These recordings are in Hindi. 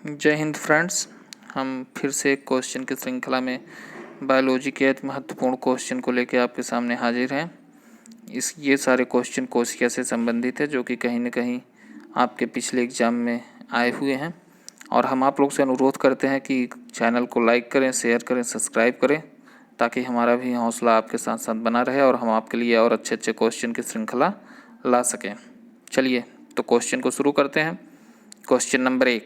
जय हिंद फ्रेंड्स। हम फिर से एक क्वेश्चन की श्रृंखला में बायोलॉजी के एक महत्वपूर्ण क्वेश्चन को लेकर आपके सामने हाजिर हैं। ये सारे क्वेश्चन कोशिका से संबंधित है, जो कि कहीं न कहीं आपके पिछले एग्ज़ाम में आए हुए हैं। और हम आप लोग से अनुरोध करते हैं कि चैनल को लाइक करें, शेयर करें, सब्सक्राइब करें, ताकि हमारा भी हौसला आपके साथ साथ बना रहे और हम आपके लिए और अच्छे अच्छे क्वेश्चन की श्रृंखला ला सकें। चलिए तो क्वेश्चन को शुरू करते हैं। क्वेश्चन नंबर 1,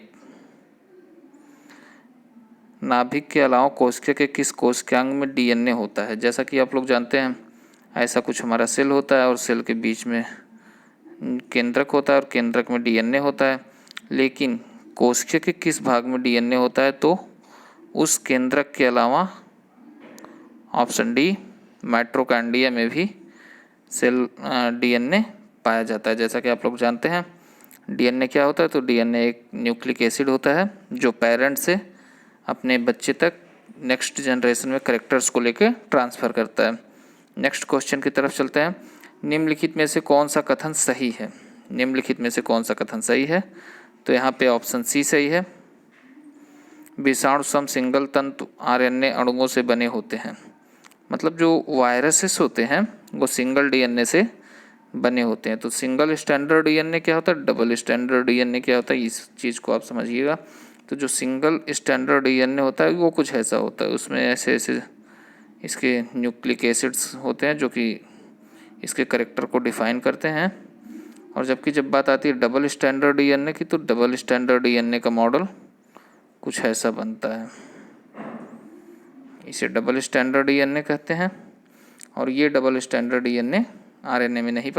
नाभिक के अलावा कोशिका के किस कोशिकांग में डीएनए होता है? जैसा कि आप लोग जानते हैं, ऐसा कुछ हमारा सेल होता है और सेल के बीच में केंद्रक होता है और केंद्रक में डीएनए होता है। लेकिन कोशिका के किस भाग में डीएनए होता है? तो उस केंद्रक के अलावा ऑप्शन डी, माइटोकॉन्ड्रिया में भी सेल डीएनए पाया जाता है। जैसा कि आप लोग जानते हैं, डीएनए क्या होता है? तो डीएनए एक न्यूक्लिक एसिड होता है जो पेरेंट से अपने बच्चे तक नेक्स्ट जनरेशन में कैरेक्टर्स को लेकर ट्रांसफ़र करता है। नेक्स्ट क्वेश्चन की तरफ चलते हैं। निम्नलिखित में से कौन सा कथन सही है? निम्नलिखित में से कौन सा कथन सही है? तो यहाँ पे ऑप्शन सी सही है। विषाणु सम सिंगल तंतु आरएनए अणुओं से बने होते हैं। मतलब जो वायरसेस होते हैं वो सिंगल डीएनए से बने होते हैं। तो सिंगल स्टैंडर्ड डीएनए क्या होता है, डबल स्टैंडर्ड डीएनए क्या होता है, इस चीज़ को आप समझिएगा। तो जो सिंगल स्टैंडर्ड डीएनए होता है वो कुछ ऐसा होता है, उसमें ऐसे ऐसे इसके न्यूक्लिक एसिड्स होते हैं जो कि इसके कैरेक्टर को डिफाइन करते हैं। और जबकि जब बात आती है डबल स्टैंडर्ड डीएनए की, तो डबल स्टैंडर्ड डीएनए का मॉडल कुछ ऐसा बनता है। इसे डबल स्टैंडर्ड डीएनए कहते हैं। और ये डबल स्टैंडर्ड डीएनए आरएनए में नहीं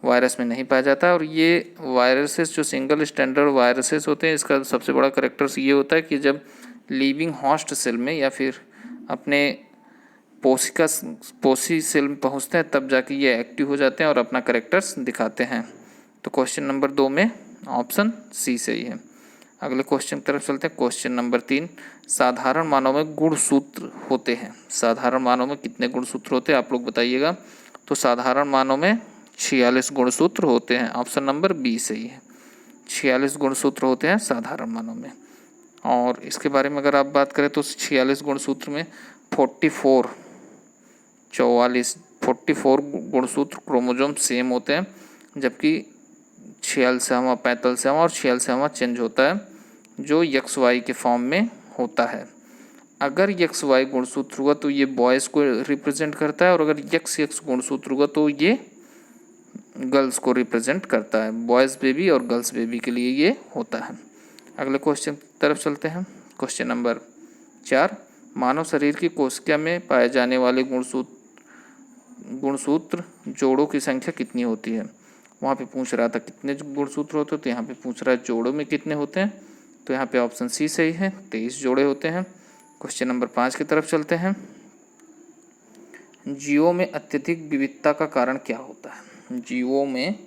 वायरस में नहीं पाया जाता। और ये वायरसेस जो सिंगल स्टैंडर्ड वायरसेस होते हैं, इसका सबसे बड़ा कैरेक्टर्स ये होता है कि जब लिविंग होस्ट सेल में या फिर अपने पोषी सेल में पहुंचते हैं, तब जाके ये एक्टिव हो जाते हैं और अपना कैरेक्टर्स दिखाते हैं। तो क्वेश्चन नंबर 2 में ऑप्शन सी सही है। अगले क्वेश्चन की तरफ चलते हैं। क्वेश्चन नंबर 3, साधारण मानव में गुणसूत्र होते हैं। साधारण मानव में कितने गुणसूत्र होते हैं आप लोग बताइएगा। तो साधारण मानव में 46 गुणसूत्र होते हैं। ऑप्शन नंबर बी सही है। 46 गुणसूत्र होते हैं साधारण मानव में। और इसके बारे में अगर आप बात करें तो 46 गुणसूत्र में 44 गुणसूत्र क्रोमोजोम सेम होते हैं, जबकि 46वां 45वां और 46वां चेंज होता है, जो यक्स वाई के फॉर्म में होता है। अगर यक्स वाई गुणसूत्र हुआ तो ये बॉयज़ को रिप्रेजेंट करता है, और अगर यक्स यक्स गुणसूत्र हुआ तो ये गर्ल्स को रिप्रेजेंट करता है। बॉयज़ बेबी और गर्ल्स बेबी के लिए ये होता है। अगले क्वेश्चन की तरफ चलते हैं। क्वेश्चन नंबर 4, मानव शरीर की कोशिका में पाए जाने वाले गुणसूत्र जोड़ों की संख्या कितनी होती है? वहाँ पे पूछ रहा था कितने गुणसूत्र होते हैं, तो यहाँ पे पूछ रहा है जोड़ों में कितने होते हैं। तो यहाँ पे ऑप्शन सी सही है, 23 जोड़े होते हैं। क्वेश्चन नंबर 5 की तरफ चलते हैं। जीवों में अत्यधिक विविधता का कारण क्या होता है? जीवों में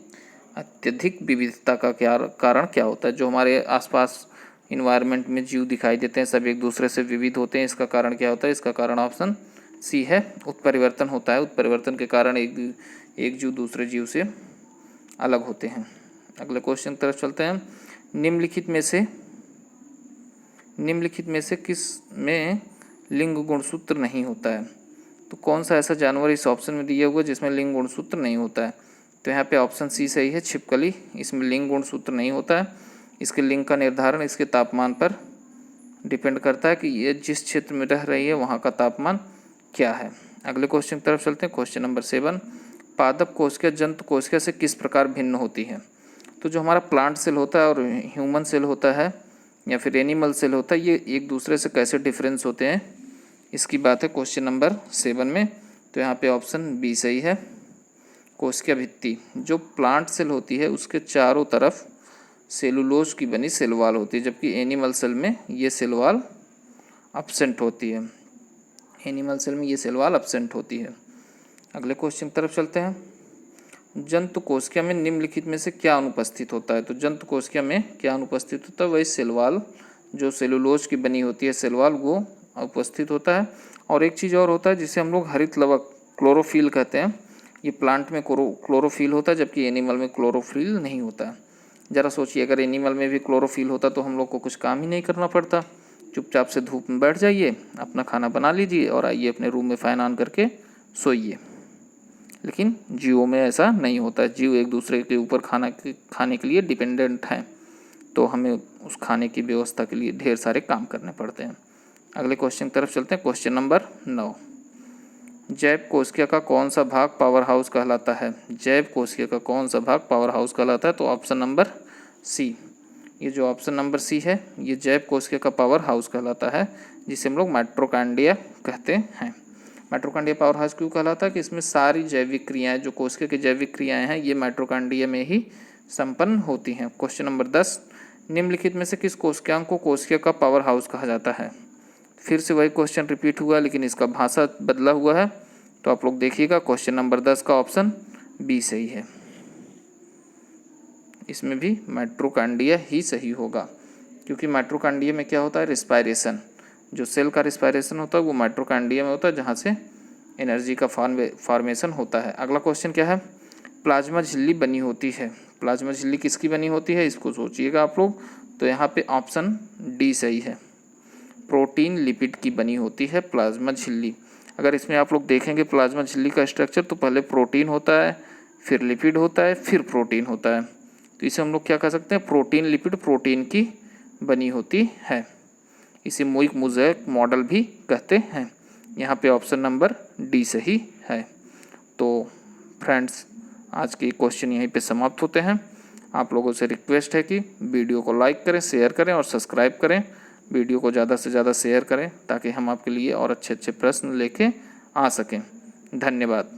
अत्यधिक विविधता का कारण क्या होता है? जो हमारे आसपास इन्वायरमेंट में जीव दिखाई देते हैं, सब एक दूसरे से विविध होते हैं। इसका कारण क्या होता है? इसका कारण ऑप्शन सी है, उत्परिवर्तन होता है। उत्परिवर्तन के कारण एक जीव दूसरे जीव से अलग होते हैं। अगले क्वेश्चन की तरफ चलते हैं। निम्नलिखित में से किस में लिंग गुणसूत्र नहीं होता है? तो कौन सा ऐसा जानवर इस ऑप्शन में दिया हुआ है जिसमें लिंग गुणसूत्र नहीं होता है? तो यहाँ पे ऑप्शन सी सही है, छिपकली। इसमें लिंग गुणसूत्र नहीं होता है। इसके लिंग का निर्धारण इसके तापमान पर डिपेंड करता है कि ये जिस क्षेत्र में रह रही है वहाँ का तापमान क्या है। अगले क्वेश्चन की तरफ चलते हैं। क्वेश्चन नंबर 7, पादप कोशिका जंतु कोशिका से किस प्रकार भिन्न होती है? तो जो हमारा प्लांट सेल होता है और ह्यूमन सेल होता है या फिर एनिमल सेल होता है, ये एक दूसरे से कैसे डिफरेंस होते हैं, इसकी बात है क्वेश्चन नंबर 7 में। तो यहाँ पे ऑप्शन बी सही है। कोशिका भित्ति, जो प्लांट सेल होती है उसके चारों तरफ सेलुलोज की बनी सेल वॉल होती है, जबकि एनिमल सेल में ये सेल वॉल एब्सेंट होती है। एनिमल सेल में ये सेल वॉल एब्सेंट होती है। अगले क्वेश्चन की तरफ चलते हैं। जंतु कोशिका में निम्नलिखित में से क्या अनुपस्थित होता है? तो जंतु कोशिका में क्या अनुपस्थित होता है? वही सेल वॉल जो सेलुलोज की बनी होती है सेल वॉल, वो उपस्थित होता है। और एक चीज़ और होता है जिसे हम लोग हरित लवक क्लोरोफिल कहते हैं। ये प्लांट में क्लोरोफिल होता है, जबकि एनिमल में क्लोरोफिल नहीं होता है। ज़रा सोचिए, अगर एनिमल में भी क्लोरोफिल होता तो हम लोग को कुछ काम ही नहीं करना पड़ता, चुपचाप से धूप में बैठ जाइए, अपना खाना बना लीजिए और आइए अपने रूम में फ़ैन ऑन करके सोइए। लेकिन जीवों में ऐसा नहीं होता। जीव एक दूसरे के ऊपर खाने के लिए डिपेंडेंट हैं, तो हमें उस खाने की व्यवस्था के लिए ढेर सारे काम करने पड़ते हैं। अगले क्वेश्चन की तरफ चलते हैं। क्वेश्चन नंबर 9, जैव कोशिका का कौन सा भाग पावर हाउस कहलाता है? जैव कोशिका का कौन सा भाग पावर हाउस कहलाता है? तो ऑप्शन नंबर सी, ये जो ऑप्शन नंबर सी है, ये जैव कोशिका का पावर हाउस कहलाता है, जिसे हम लोग माइटोकॉन्ड्रिया कहते हैं। माइटोकॉन्ड्रिया पावर हाउस क्यों कहलाता है? कि इसमें सारी जैविक क्रियाएं, जो कोशिका की जैविक क्रियाएं हैं, ये माइटोकॉन्ड्रिया में ही संपन्न होती हैं। क्वेश्चन नंबर 10, निम्नलिखित में से किस कोशिकांग को कोशिका का पावर हाउस कहा जाता है? फिर से वही क्वेश्चन रिपीट हुआ, लेकिन इसका भाषा बदला हुआ है, तो आप लोग देखिएगा। क्वेश्चन नंबर 10 का ऑप्शन बी सही है, इसमें भी माइटोकॉन्ड्रिया ही सही होगा, क्योंकि माइटोकॉन्ड्रिया में क्या होता है? रिस्पायरेशन, जो सेल का रिस्पायरेशन होता है वो माइटोकॉन्ड्रिया में होता है, जहाँ से एनर्जी का फॉर्मेशन होता है। अगला क्वेश्चन क्या है? प्लाज्मा झिल्ली बनी होती है। प्लाज्मा झिल्ली किसकी बनी होती है? इसको सोचिएगा आप लोग। तो यहाँ पे ऑप्शन डी सही है, प्रोटीन लिपिड की बनी होती है प्लाज्मा झिल्ली। अगर इसमें आप लोग देखेंगे प्लाज्मा झिल्ली का स्ट्रक्चर, तो पहले प्रोटीन होता है, फिर लिपिड होता है, फिर प्रोटीन होता है। तो इसे हम लोग क्या कह सकते हैं? प्रोटीन लिपिड प्रोटीन की बनी होती है। इसे मोइक मोज़ेक मॉडल भी कहते हैं। यहाँ पे ऑप्शन नंबर डी सही है। तो फ्रेंड्स, आज के क्वेश्चन यहीं पे समाप्त होते हैं। आप लोगों से रिक्वेस्ट है कि वीडियो को लाइक करें, शेयर करें और सब्सक्राइब करें। वीडियो को ज़्यादा से ज़्यादा शेयर करें, ताकि हम आपके लिए और अच्छे अच्छे प्रश्न लेके आ सकें। धन्यवाद।